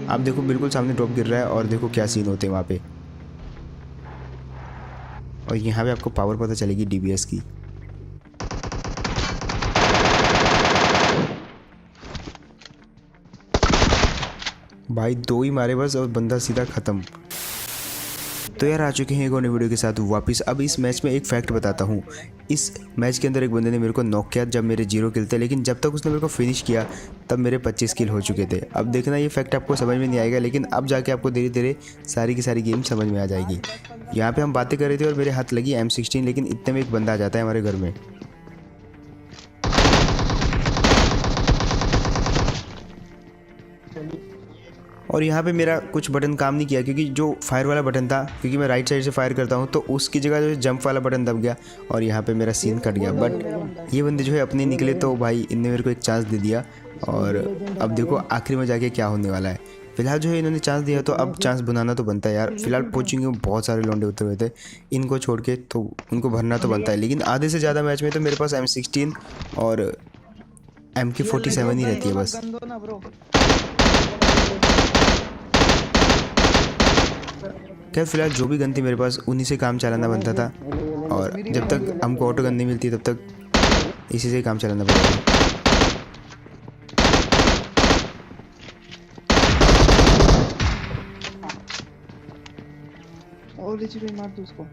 आप देखो बिल्कुल सामने ड्रॉप गिर रहा है और देखो क्या सीन होते हैं वहाँ पे। और यहाँ पे आपको पावर पता चलेगी डीबीएस की। भाई 2 ही मारे बस और बंदा सीधा ख़त्म। तो यार आ चुके हैं एक और नई वीडियो के साथ वापस। अब इस मैच में एक फैक्ट बताता हूँ। इस मैच के अंदर एक बंदे ने मेरे को नॉक किया जब मेरे 0 किल थे, लेकिन जब तक उसने मेरे को फिनिश किया तब मेरे 25 किल हो चुके थे। अब देखना ये फैक्ट आपको समझ में नहीं आएगा, लेकिन अब जाके आपको धीरे धीरे सारी की सारी गेम समझ में आ जाएगी। यहाँ पे हम बातें कर रहे थे और मेरे हाथ लगी M16, लेकिन इतने में एक बंदा आ जाता है हमारे घर में। और यहाँ पे मेरा कुछ बटन काम नहीं किया, क्योंकि जो फायर वाला बटन था, क्योंकि मैं राइट साइड से फायर करता हूँ, तो उसकी जगह जो जंप वाला बटन दब गया और यहाँ पे मेरा सीन कट गया। बट ये बंदे जो है अपने निकले, तो भाई इनने मेरे को एक चांस दे दिया। और अब देखो आखिरी में जाके क्या होने वाला है। फिलहाल जो है इन्होंने चांस दिया, तो अब चांस बनाना तो बनता है यार। फिलहाल कोचिंग में बहुत सारे लौंडे उतरे हुए थे, इनको छोड़ के तो उनको भरना तो बनता है। लेकिन आधे से ज़्यादा मैच में तो मेरे पास M16 और MK47 ही रहती है बस। खैर फिलहाल जो भी गन थी मेरे पास उन्हीं से काम चलाना बनता था, और जब तक हमको ऑटो गन नहीं मिलती तब तक इसी से काम चलाना पड़ेगा। और मार दो उसको।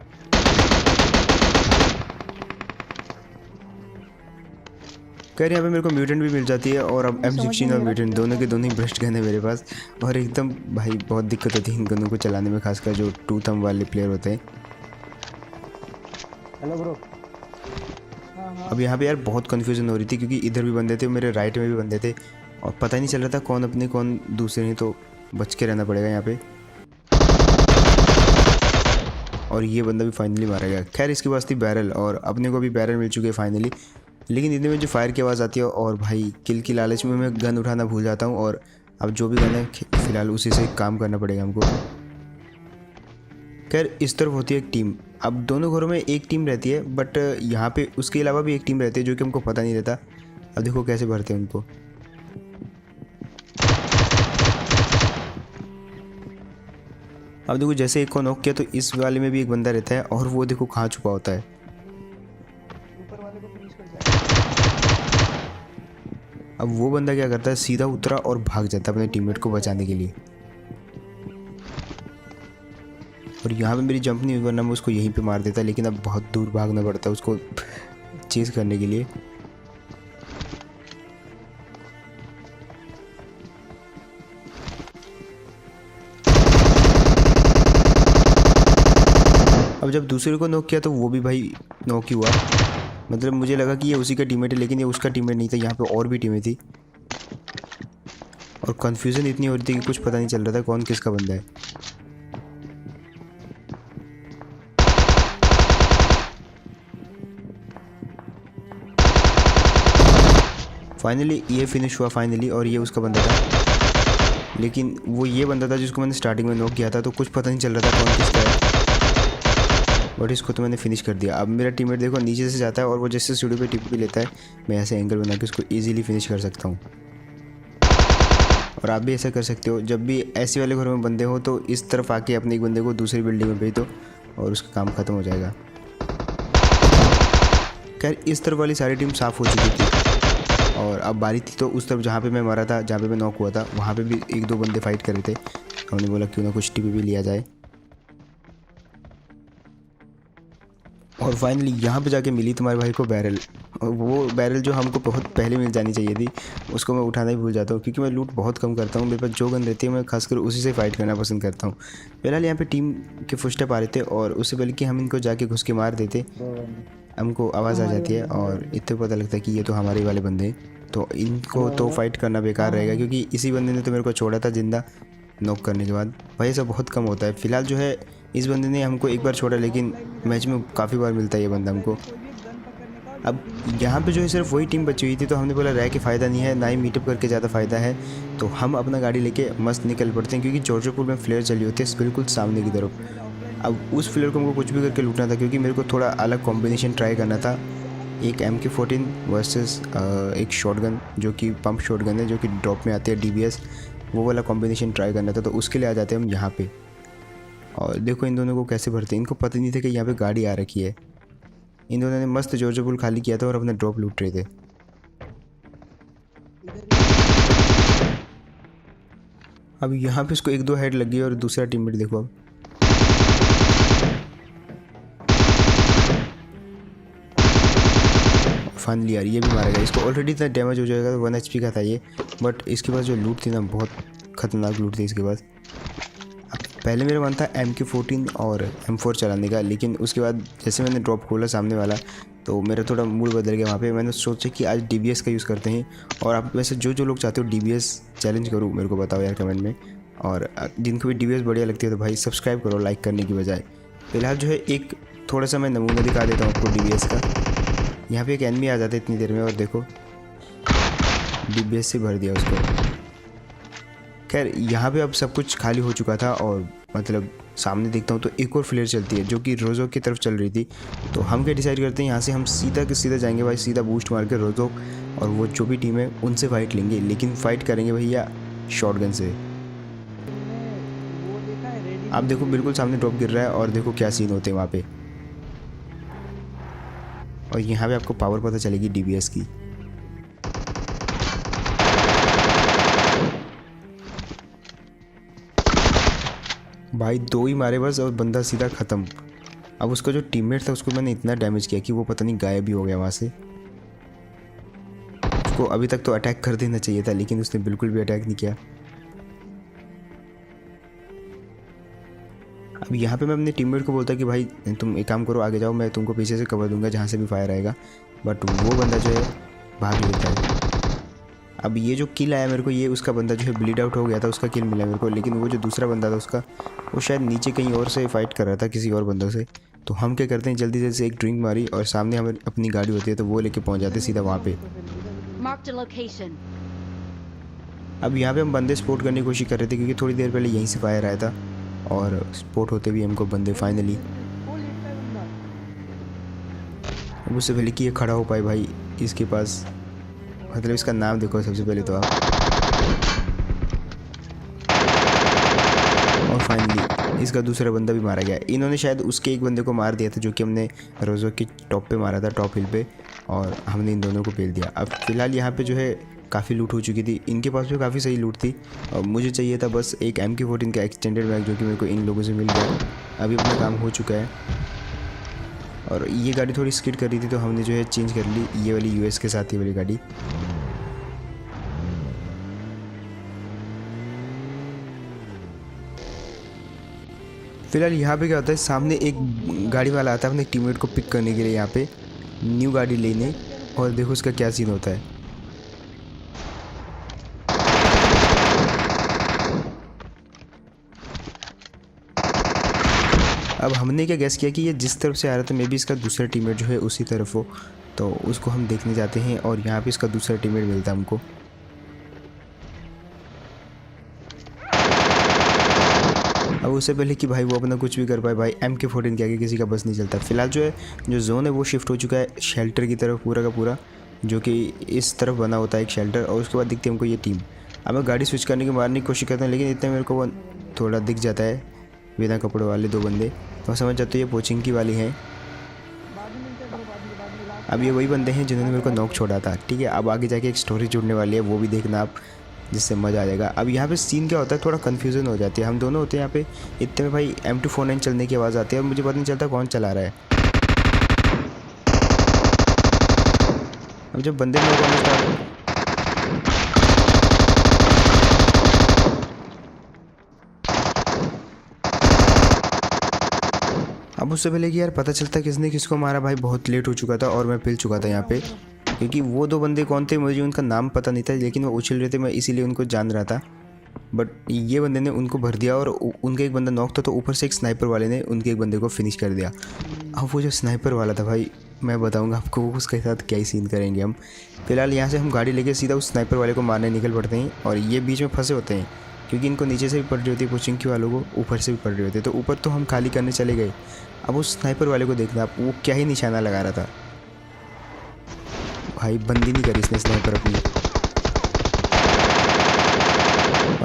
खैर यहाँ पे मेरे को म्यूटेंट भी मिल जाती है, और अब M16 और म्यूटेंट दोनों के दोनों ही ब्रस्ट गन है मेरे पास। और एकदम भाई बहुत दिक्कत होती है इन गनों को चलाने में, खासकर जो 2 थंब वाले प्लेयर होते हैं। Hello bro. अब यहाँ पे यार बहुत कन्फ्यूजन हो रही थी, क्योंकि इधर भी बंदे थे, मेरे राइट में भी बंदे थे, और पता ही नहीं चल रहा था कौन अपने कौन दूसरे नहीं, तो बच के रहना पड़ेगा यहाँ पे। और ये बंदा भी फाइनली मारा गया। खैर इसके पास थी बैरल, और अपने को भी बैरल मिल चुके हैं फाइनली। लेकिन इतने में जो फायर की आवाज़ आती है, और भाई किल की लालच में मैं गन उठाना भूल जाता हूँ, और अब जो भी गन है फिलहाल उसी से काम करना पड़ेगा हमको। खैर इस तरफ होती है एक टीम। अब दोनों घरों में एक टीम रहती है, बट यहाँ पे उसके अलावा भी एक टीम रहती है जो कि हमको पता नहीं रहता। अब देखो कैसे भरते हैं उनको। अब देखो जैसे एक को नॉक किया, तो इस वाले में भी एक बंदा रहता है, और वो देखो कहाँ छुपा होता है। अब वो बंदा क्या करता है, सीधा उतरा और भाग जाता है अपने टीममेट को बचाने के लिए। और यहाँ पे मेरी जंप नहीं हुई, वरना मैं उसको यहीं पे मार देता, लेकिन अब बहुत दूर भागना पड़ता है उसको चेज करने के लिए। अब जब दूसरे को नॉक किया तो वो भी भाई नॉक ही हुआ। मतलब मुझे लगा कि ये उसी का टीममेट है, लेकिन ये उसका टीममेट नहीं था। यहाँ पे और भी टीमें थी, और कन्फ्यूज़न इतनी हो रही थी कि कुछ पता नहीं चल रहा था कौन किसका बंदा है। फाइनली ये फिनिश हुआ फाइनली, और ये उसका बंदा था। लेकिन वो ये बंदा था जिसको मैंने स्टार्टिंग में नॉक किया था, तो कुछ पता नहीं चल रहा था कौन किसका है, बट इसको तो मैंने फिनिश कर दिया। अब मेरा टीममेट देखो नीचे से जाता है, और वो जैसे सीढ़ी पे टिप भी लेता है, मैं ऐसे एंगल बना के उसको इजीली फिनिश कर सकता हूँ। और आप भी ऐसा कर सकते हो, जब भी ऐसे वाले घरों में बंदे हो तो इस तरफ आके अपने एक बंदे को दूसरी बिल्डिंग में भेज दो, और उसका काम ख़त्म हो जाएगा। खैर इस तरफ वाली सारी टीम साफ़ हो चुकी थी, और अब बारी थी तो उस तरफ जहाँ पे मैं मारा था, जहाँ पे मैं नॉक हुआ था, वहाँ पे भी 1-2 बंदे फाइट कर रहे थे। हमने बोला क्यों ना कुछ टीपी भी लिया जाए, और फाइनली यहाँ पे जाके मिली तुम्हारे भाई को बैरल। और वो बैरल जो हमको बहुत पहले मिल जानी चाहिए थी, उसको मैं उठाना ही भूल जाता हूँ, क्योंकि मैं लूट बहुत कम करता हूँ। मेरे पास जो गन रहती है मैं खासकर उसी से फाइट करना पसंद करता हूँ। फिलहाल यहाँ पे टीम के फुटस्टेप आ रहे थे, और उससे पहले कि हम इनको जाके घुस के मार देते, हमको आवाज़ आ जाती है, और इतने पता लगता है कि ये तो हमारे वाले बंदे हैं। तो इनको तो फाइट करना बेकार रहेगा, क्योंकि इसी बंदे ने तो मेरे को छोड़ा था जिंदा नॉक करने के बाद। भाई ऐसा बहुत कम होता है। फिलहाल जो है इस बंदे ने हमको एक बार छोड़ा, लेकिन मैच में काफ़ी बार मिलता है ये बंदा हमको। अब यहाँ पे जो है सिर्फ वही टीम बची हुई थी, तो हमने बोला रह के फ़ायदा नहीं है, ना ही मीटअप करके ज़्यादा फ़ायदा है। तो हम अपना गाड़ी लेके मस्त निकल पड़ते हैं, क्योंकि जॉर्जियापुर में फ्लेयर चली होती है बिल्कुल सामने की तरफ। अब उस फ्लेयर को हमको कुछ भी करके लूटना था, क्योंकि मेरे को थोड़ा अलग कॉम्बिनेशन ट्राई करना था। एक MK14 वर्सेस एक शॉटगन, जो कि पंप शॉटगन है, जो कि ड्रॉप में आती है DBS, वो वाला कॉम्बिनेशन ट्राई करना था, तो उसके लिए आ जाते हैं हम यहाँ पे। और देखो इन दोनों को कैसे भरते हैं, इनको पता नहीं था कि यहाँ पे गाड़ी आ रखी है। इन दोनों ने मस्त जॉर्जो पुल खाली किया था और अपना ड्रॉप लूट रहे थे। अब यहाँ पे उसको 1-2 हेड लगी और दूसरा टीममेट देखो अब। फाइनली यार ये भी मारा गया। इसको ऑलरेडी इतना डैमेज हो जाएगा, 1 HP का था ये, बट इसके पास जो लूट थी ना बहुत खतरनाक लूट थी इसके पास। पहले मेरा मन था MK14 और M4 चलाने का, लेकिन उसके बाद जैसे मैंने ड्रॉप खोला सामने वाला तो मेरा थोड़ा मूड बदल गया वहाँ पे। मैंने सोचा कि आज DBS का यूज़ करते हैं। और आप वैसे जो लोग चाहते हो DBS चैलेंज करूँ मेरे को बताओ यार कमेंट में, और जिनको भी DBS बढ़िया लगती है तो भाई सब्सक्राइब करो लाइक करने की बजाय। फिलहाल जो है एक थोड़ा सा मैं नमूना दिखा देता हूँ आपको DBS का। यहाँ पे एक एनिमी आ जाता है इतनी देर में और देखो DBS से भर दिया उसको। खैर यहाँ पे अब सब कुछ खाली हो चुका था और मतलब सामने देखता हूँ तो एक और फ्लेयर चलती है जो कि रोजोक की तरफ चल रही थी। तो हम क्या डिसाइड करते हैं यहाँ से हम सीधा के सीधा जाएंगे भाई, सीधा बूस्ट मार के रोजोक और वो जो भी टीम है उनसे फाइट लेंगे, लेकिन फाइट करेंगे भैया शॉटगन से। वो देखा है रेडी। आप देखो बिल्कुल सामने ड्रॉप गिर रहा है और देखो क्या सीन होते हैं वहाँ पे। और यहाँ पे आपको पावर पता चलेगी DBS की। भाई 2 ही मारे बस और बंदा सीधा ख़त्म। अब उसका जो टीममेट था उसको मैंने इतना डैमेज किया कि वो पता नहीं गायब ही हो गया वहाँ से। उसको अभी तक तो अटैक कर देना चाहिए था, लेकिन उसने बिल्कुल भी अटैक नहीं किया। अब यहाँ पे मैं अपने टीममेट को बोलता कि भाई तुम एक काम करो आगे जाओ, मैं तुमको पीछे से कवर दूंगा जहाँ से भी फायर आएगा, बट वो बंदा जो है भाग लेता है। अब ये जो किल आया मेरे को, ये उसका बंदा जो है ब्लीड आउट हो गया था, उसका किल मिला मेरे को, लेकिन वो जो दूसरा बंदा था उसका वो शायद नीचे कहीं और से फाइट कर रहा था किसी और बंदों से। तो हम क्या करते हैं जल्दी से एक ड्रिंक मारी और सामने हमें अपनी गाड़ी होती है तो वो लेके पहुंच जाते सीधा वहाँ पे। Marked a location. अब यहाँ पे हम बंदे स्पोर्ट करने की कोशिश कर रहे थे क्योंकि थोड़ी देर पहले यहीं से फायर आया था और स्पोर्ट होते भी हमको बंदे फाइनली। वो लेटता है बंदा। अब उससे पहले कि ये खड़ा हो पाए भाई इसके पास, मतलब इसका नाम देखो सबसे पहले तो आप। और फाइनली इसका दूसरा बंदा भी मारा गया। इन्होंने शायद उसके एक बंदे को मार दिया था जो कि हमने रोजो के टॉप पे मारा था, टॉप हिल पे, और हमने इन दोनों को पेल दिया। अब फिलहाल यहाँ पे जो है काफ़ी लूट हो चुकी थी, इनके पास भी काफ़ी सही लूट थी और मुझे चाहिए था बस एक MK14 का एक्सटेंडेड बैग जो कि मेरे को इन लोगों से मिल गया। अभी अपना काम हो चुका है। और ये गाड़ी थोड़ी स्किड कर रही थी तो हमने जो है चेंज कर ली, ये वाली US के साथ ये वाली गाड़ी। फिलहाल यहाँ पे क्या होता है, सामने एक गाड़ी वाला आता है अपने टीममेट को पिक करने के लिए यहाँ पे न्यू गाड़ी लेने, और देखो उसका क्या सीन होता है। अब हमने क्या गैस किया कि ये जिस तरफ से आ रहा था मे बी इसका दूसरा टीममेट जो है उसी तरफ हो, तो उसको हम देखने जाते हैं और यहाँ पे इसका दूसरा टीममेट मिलता है हमको। अब उससे पहले कि भाई वो अपना कुछ भी कर पाए, भाई MK14 के आगे किसी का बस नहीं चलता। फिलहाल जो है जो जोन है वो शिफ्ट हो चुका है शेल्टर की तरफ पूरा का पूरा, जो कि इस तरफ बना होता है एक शेल्टर, और उसके बाद दिखती है हमको ये टीम। अब मैं गाड़ी स्विच करने की मारने की कोशिश करता हूँ, लेकिन इतने मेरे को वो थोड़ा दिख जाता है बिना कपड़ों वाले 2 बंदे, तो मैं समझ जाता हूँ ये पोचिंकी वाली हैं। बाद में मिलते हैं ब्रो, बाद में लास्ट। अब ये वही बंदे हैं जिन्होंने मेरे को नॉक छोड़ा था, ठीक है। अब आगे जाके एक स्टोरी जुड़ने वाली है, वो भी देखना आप, जिससे मज़ा आ जाएगा। अब यहाँ पे सीन क्या होता है, थोड़ा कन्फ्यूज़न हो जाती है। हम दोनों होते हैं यहाँ पे, इतने में भाई M249 चलने की आवाज़ आती है और मुझे पता नहीं चलता कौन चला रहा है। अब जब बंदे नॉक होने स्टार्ट, अब उससे पहले कि यार पता चलता किसने किसको मारा, भाई बहुत लेट हो चुका था और मैं पिल चुका था यहाँ पे, क्योंकि वो 2 बंदे कौन थे मुझे उनका नाम पता नहीं था, लेकिन वो उछल रहे थे, मैं इसीलिए उनको जान रहा था। बट ये बंदे ने उनको भर दिया और उनका एक बंदा नॉक था, तो ऊपर से एक स्नाइपर वाले ने उनके एक बंदे को फिनिश कर दिया। अब वो जो स्नाइपर वाला था भाई, मैं बताऊंगा आपको वो उसके साथ क्या ही सीन करेंगे हम। फिलहाल यहाँ से हम गाड़ी लेके सीधा उस स्नाइपर वाले को मारने निकल पड़ते हैं, और ये बीच में फंसे होते हैं क्योंकि इनको नीचे से भी पड़ रही होती है पोचिंकी वालों को, ऊपर से भी पड़ रही होती है, तो ऊपर तो हम खाली करने चले गए। अब उस स्नाइपर वाले को देखना आप, वो क्या ही निशाना लगा रहा था भाई, बंदी नहीं करी इसने स्नाइपर अपनी।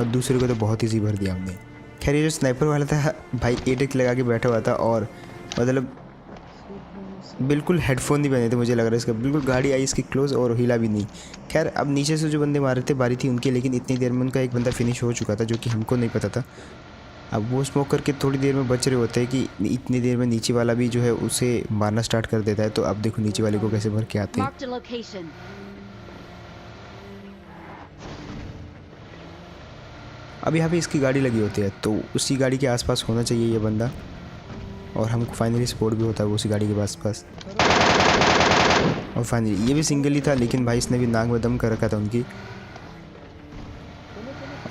और दूसरे को तो बहुत ईजी भर दिया हमने। खैर ये जो स्नाइपर वाला था भाई 8x लगा के बैठा हुआ था और मतलब बिल्कुल हेडफोन नहीं पहने थे, मुझे लग रहा है इसका। बिल्कुल गाड़ी आई इसकी क्लोज और हिला भी नहीं। खैर अब नीचे से जो बंदे मार रहे थे बारी थी उनकी, लेकिन इतनी देर में उनका एक बंदा फिनिश हो चुका था जो कि हमको नहीं पता था। अब वो स्मोक करके थोड़ी देर में बच रहे होते हैं कि इतनी देर में नीचे वाला भी जो है उसे मारना स्टार्ट कर देता है। तो अब देखो नीचे वाले को कैसे भर के आते हैं। Marked a location. अब यहाँ पे इसकी गाड़ी लगी होती है तो उसी गाड़ी के आसपास होना चाहिए ये बंदा, और हमको फाइनली स्पॉट भी होता है वो उसी गाड़ी के आसपास। और फाइनली ये भी सिंगल ही था, लेकिन भाई इसने भी नाक में दम कर रखा था उनकी।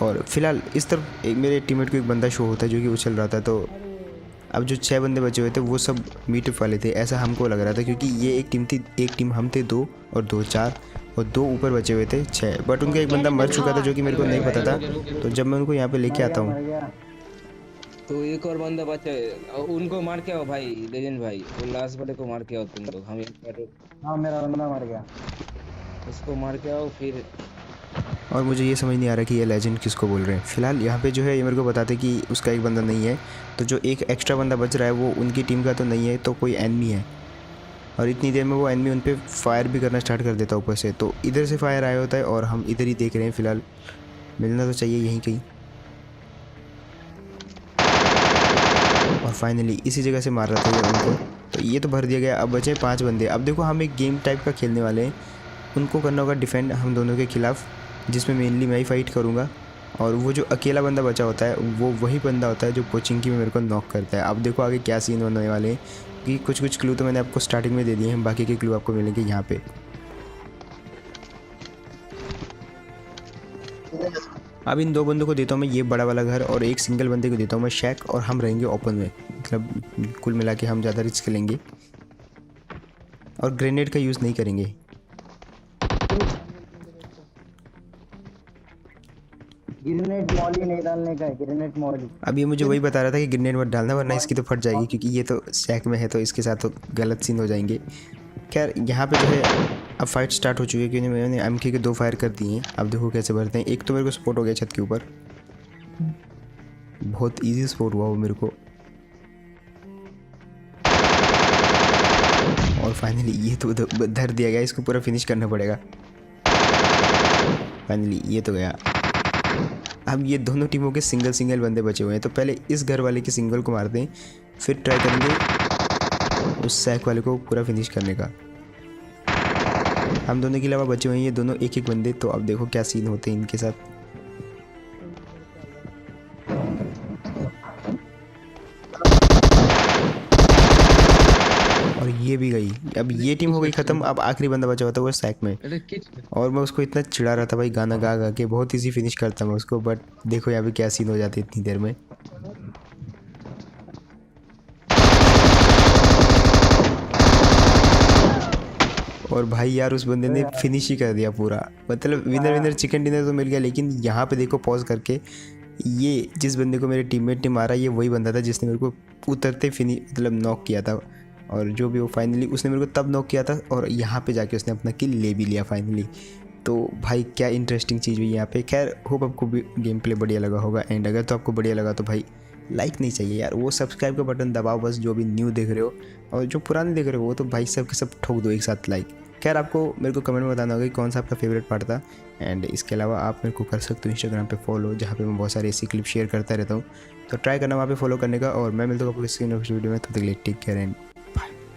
और फिलहाल इस तरफ एक मेरे टीममेट को एक बंदा शो होता है जो कि उछल रहा था। तो अब जो 6 बंदे बचे हुए थे वो सब मीटअप वाले थे, ऐसा हमको लग रहा था, क्योंकि ये एक टीम थी, एक टीम हम थे 2 और 2 4 और 2 ऊपर बचे हुए थे 6। बट उनका एक बंदा मर चुका था जो कि मेरे को नहीं पता था। तो जब मैं उनको यहाँ पे लेके आता हूँ तो एक और बंदा बचा है, उनको मार के आओ भाई लेजेंड भाई, वो लास्ट वाले को मार के आओ तुम लोग। हम हाँ मेरा बंदा मर गया। उसको मार के आओ फिर। और मुझे ये समझ नहीं आ रहा कि ये लेजेंड किसको बोल रहे हैं। फिलहाल यहाँ पे जो है ये मेरे को बताते कि उसका एक बंदा नहीं है, तो जो एक एक्स्ट्रा बंदा बच रहा है वो उनकी टीम का तो नहीं है, तो कोई एनिमी है। और इतनी देर में वो एनिमी उन पर फायर भी करना स्टार्ट कर देता ऊपर से। तो इधर से फायर आया होता है और हम इधर ही देख रहे हैं। फिलहाल मिलना तो चाहिए यहीं कहीं। और फाइनली इसी जगह से मार रहा था ये उनको, तो ये तो भर दिया गया। अब बचे 5 बंदे। अब देखो हम एक गेम टाइप का खेलने वाले हैं, उनको करना होगा डिफेंड हम दोनों के खिलाफ, जिसमें मेनली मैं ही फाइट करूँगा। और वो जो अकेला बंदा बचा होता है वो वही बंदा होता है जो पोचिंकी में मेरे को नॉक करता है। अब देखो आगे क्या सीन होने वाले हैं, कि कुछ क्लू तो मैंने आपको स्टार्टिंग में दे दिए हैं, बाकी के क्लू आपको मिलेंगे यहाँ पे। अब इन 2 बंदों को देता हूँ मैं ये बड़ा वाला घर, और एक सिंगल बंदे को देता हूँ मैं शैक, और हम रहेंगे ओपन में। मतलब कुल मिला के हम ज़्यादा रिस्क लेंगे और ग्रेनेड का यूज़ नहीं करेंगे। ग्रेनेड मॉली नहीं डालने का है, ग्रेनेड मॉली। अब ये मुझे वही बता रहा था कि ग्रेनेड मत डालना वरना इसकी तो फट जाएगी, क्योंकि ये तो शैक में है तो इसके साथ तो गलत सीन हो जाएंगे। खैर यहाँ पे जो है अब फाइट स्टार्ट हो चुकी है, क्योंकि मैंने एमके के 2 फायर कर दिए हैं। अब देखो कैसे भरते हैं। एक तो मेरे को स्पॉट हो गया छत के ऊपर, बहुत इजी स्पॉट हुआ वो मेरे को। और फाइनली ये तो धर दिया गया, इसको पूरा फिनिश करना पड़ेगा। फाइनली ये तो गया। अब ये दोनों टीमों के सिंगल बंदे बचे हुए हैं, तो पहले इस घर वाले के सिंगल को मारते हैं, फिर ट्राई करेंगे उस सैक वाले को पूरा फिनिश करने का। हम दोनों के अलावा बचे हुए हैं ये दोनों एक बंदे। तो अब देखो क्या सीन होते हैं इनके साथ। और ये भी गई। अब ये टीम हो गई ख़त्म। अब आखिरी बंदा बचा हुआ था वो सैक में, और मैं उसको इतना चिढ़ा रहा था भाई गाना गा गा के, बहुत ईजी फिनिश करता मैं उसको। बट देखो यहाँ पे क्या सीन हो जाते इतनी देर में। और भाई यार उस बंदे ने फिनिश ही कर दिया पूरा। मतलब विनर चिकन डिनर तो मिल गया, लेकिन यहाँ पे देखो पॉज करके, ये जिस बंदे को मेरे टीममेट ने मारा ये वही बंदा था जिसने मेरे को उतरते मतलब नॉक किया था। और जो भी वो फाइनली उसने मेरे को तब नॉक किया था, और यहाँ पे जाके उसने अपना किल ले भी लिया फाइनली। तो भाई क्या इंटरेस्टिंग चीज़ हुई यहाँ पे। खैर होप आपको भी गेम प्ले बढ़िया लगा होगा। एंड अगर तो आपको बढ़िया लगा तो भाई लाइक नहीं चाहिए यार, वो सब्सक्राइब का बटन दबाओ बस, जो भी न्यू देख रहे हो, और जो पुराने देख रहे हो वो तो भाई सब के सब ठोक दो एक साथ लाइक। खैर आपको मेरे को कमेंट में बताना होगा कि कौन सा आपका फेवरेट पार्ट था। एंड इसके अलावा आप मेरे को कर सकते हो इंस्टाग्राम पे फॉलो, जहाँ पे मैं बहुत सारी ऐसी क्लिप शेयर करता रहता हूँ। तो ट्राई करना वहाँ पे फॉलो करने का। और मैं मिलता हूँ आपको किसी नेक्स्ट वीडियो में। तब तक के लिए टेक केयर एंड